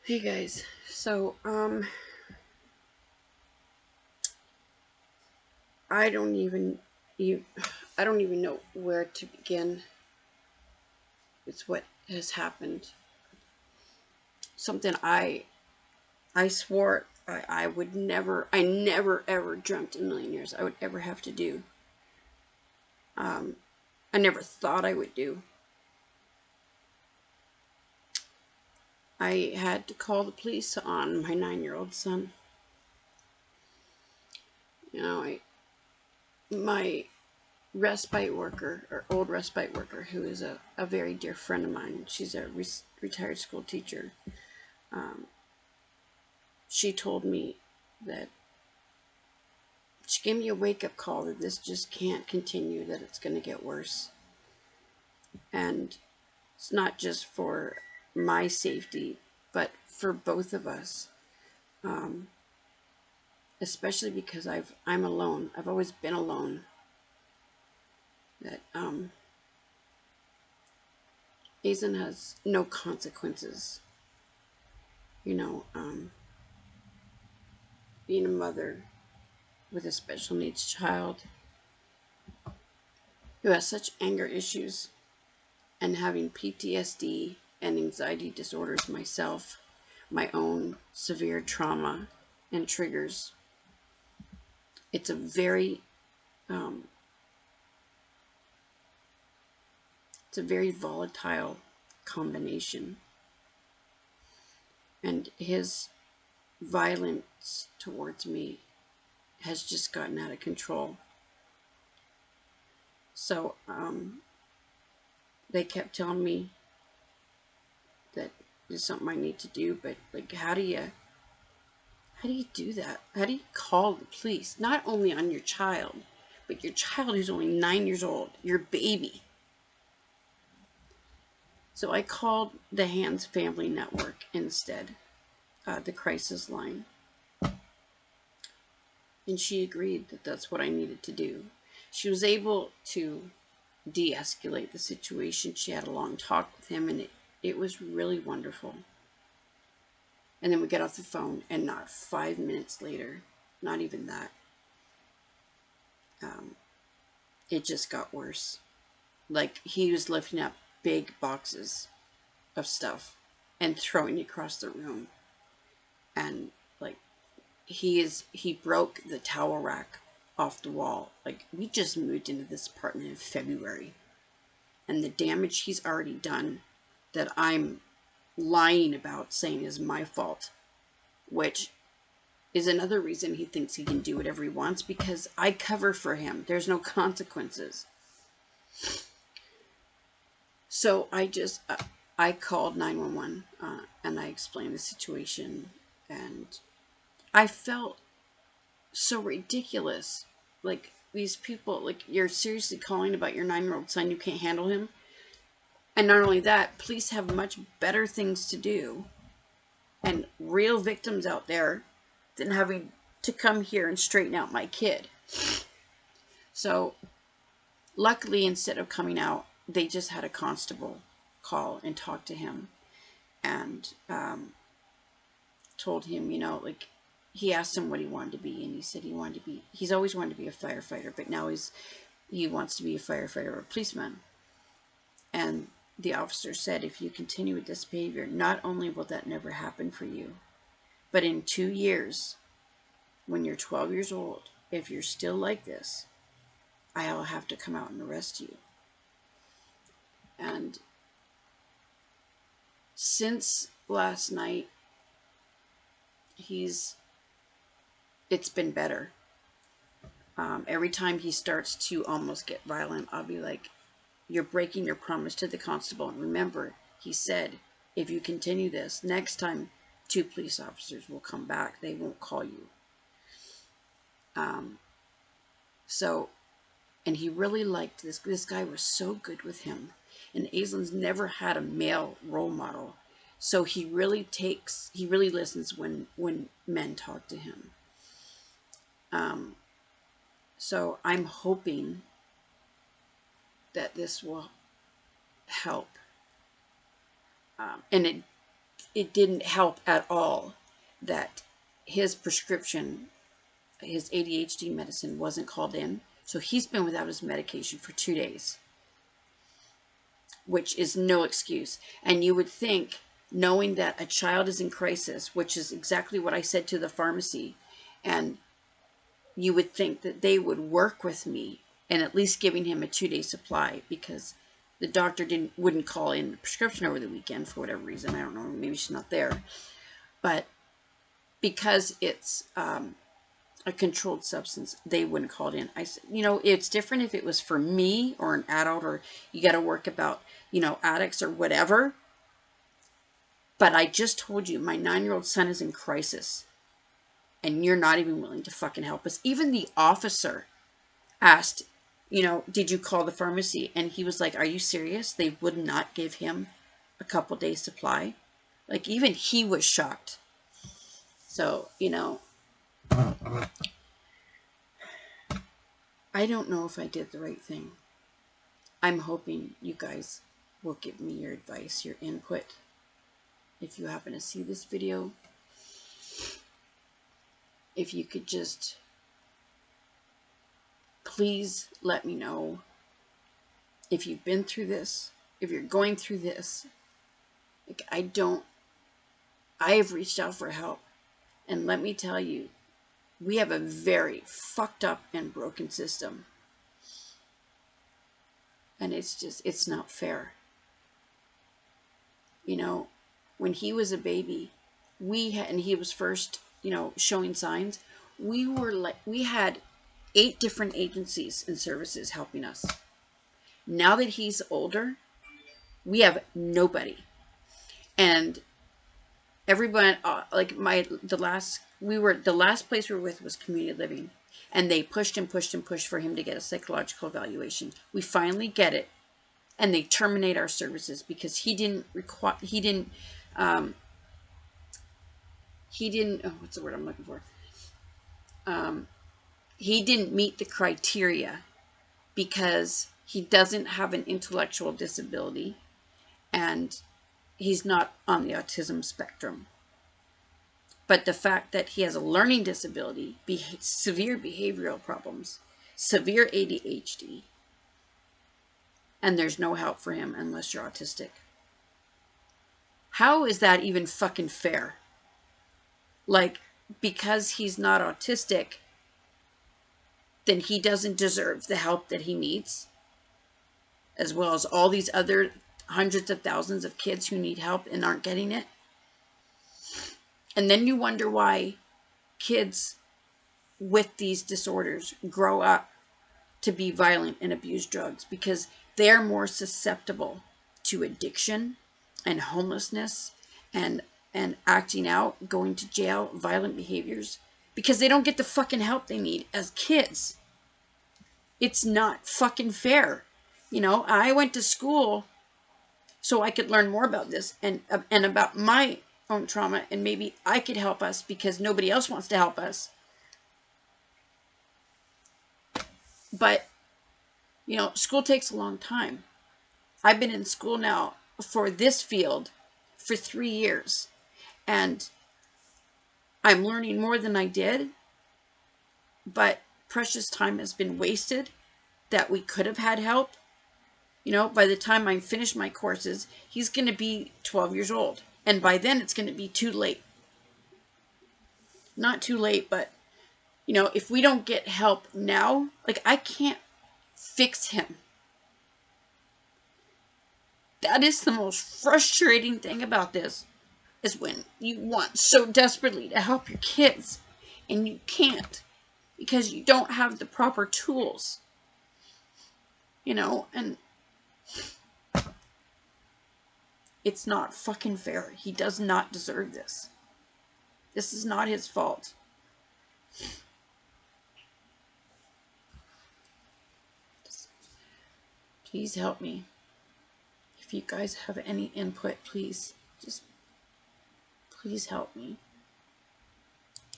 Hey guys, so I don't even you I don't even know where to begin with what has happened. Something I swore I would never, I never ever dreamt in a million years I would ever have to do. Um, I never thought I would do. I had to call the police on my 9-year-old son. You know, my respite worker, or old respite worker, who is a very dear friend of mine. She's a retired school teacher. Um, she told me that she gave me a wake-up call that this just can't continue, that it's going to get worse. And it's not just for my safety, but for both of us. Um, Especially because I'm alone. I've always been alone. That Aizen has no consequences. You know, being a mother with a special needs child who has such anger issues, and having PTSD and anxiety disorders myself, my own severe trauma and triggers. It's a very um, it's a very volatile combination, and his violence towards me has just gotten out of control. So they kept telling me that there's something I need to do, but like, how do you do that? How do you call the police? Not only on your child, but your child who's only 9 years old, your baby. So I called the Hands Family Network instead, the crisis line. And she agreed that that's what I needed to do. She was able to de-escalate the situation. She had a long talk with him, and it was really wonderful. And then we get off the phone, and not 5 minutes later, not even that, um, it just got worse. Like, he was lifting up big boxes of stuff and throwing it across the room. And like, he broke the towel rack off the wall. Like, we just moved into this apartment in February, and the damage he's already done, that I'm lying about saying is my fault, which is another reason he thinks he can do whatever he wants, because I cover for him. There's no consequences. So I called 911, and I explained the situation, and I felt so ridiculous. Like, these people, like, you're seriously calling about your 9-year-old son, you can't handle him? And not only that, police have much better things to do and real victims out there than having to come here and straighten out my kid. So luckily, instead of coming out, they just had a constable call and talk to him, and told him, like, he asked him what he wanted to be, and he said he's always wanted to be a firefighter, but now he wants to be a firefighter or a policeman. And the officer said, if you continue with this behavior, not only will that never happen for you, but in 2 years, when you're 12 years old, if you're still like this, I'll have to come out and arrest you. And since last night, it's been better. Every time he starts to almost get violent, I'll be like, you're breaking your promise to the constable. And remember, he said, if you continue this, next time 2 police officers will come back. They won't call you. So, and he really liked this. This guy was so good with him. And Aislin's never had a male role model. So he really listens when men talk to him. So I'm hoping that this will help. And it didn't help at all that his prescription, his ADHD medicine, wasn't called in. So he's been without his medication for 2 days, which is no excuse. And you would think, knowing that a child is in crisis, which is exactly what I said to the pharmacy, and you would think that they would work with me and at least giving him a 2-day supply, because the doctor wouldn't call in the prescription over the weekend for whatever reason. I don't know, maybe she's not there. But because it's a controlled substance, they wouldn't call it in. I said, you know, it's different if it was for me or an adult, or you got to work about, you know, addicts or whatever. But I just told you, my 9-year-old son is in crisis, and you're not even willing to fucking help us. Even the officer asked, you know, did you call the pharmacy? And he was like, are you serious? They would not give him a couple days supply. Like, even he was shocked. So, you know, I don't know if I did the right thing. I'm hoping you guys will give me your advice, your input. If you happen to see this video, if you could just please let me know if you've been through this, if you're going through this. Like, I have reached out for help, and let me tell you, we have a very fucked up and broken system, and it's not fair. You know, when he was a baby, and he was first, you know, showing signs, we had 8 different agencies and services helping us. Now that he's older, we have nobody. And everyone, like the last place we were with was community living, and they pushed and pushed and pushed for him to get a psychological evaluation. We finally get it, and they terminate our services because he didn't, oh, what's the word I'm looking for? He didn't meet the criteria because he doesn't have an intellectual disability, and he's not on the autism spectrum. But the fact that he has a learning disability, severe behavioral problems, severe ADHD, and there's no help for him unless you're autistic. How is that even fucking fair? Like, because he's not autistic, then he doesn't deserve the help that he needs, as well as all these other hundreds of thousands of kids who need help and aren't getting it. And then you wonder why kids with these disorders grow up to be violent and abuse drugs, because they're more susceptible to addiction and homelessness and acting out, going to jail, violent behaviors, because they don't get the fucking help they need as kids. It's not fucking fair. You know, I went to school so I could learn more about this and about my own trauma, and maybe I could help us because nobody else wants to help us. But, you know, school takes a long time. I've been in school now for this field for 3 years, and I'm learning more than I did, but precious time has been wasted that we could have had help. You know, by the time I finish my courses, he's going to be 12 years old. And by then, it's going to be too late. Not too late, but, you know, if we don't get help now, like, I can't fix him. That is the most frustrating thing about this, is when you want so desperately to help your kids, and you can't because you don't have the proper tools. You know, and it's not fucking fair. He does not deserve this. This is not his fault. Please help me. If you guys have any input, please help me.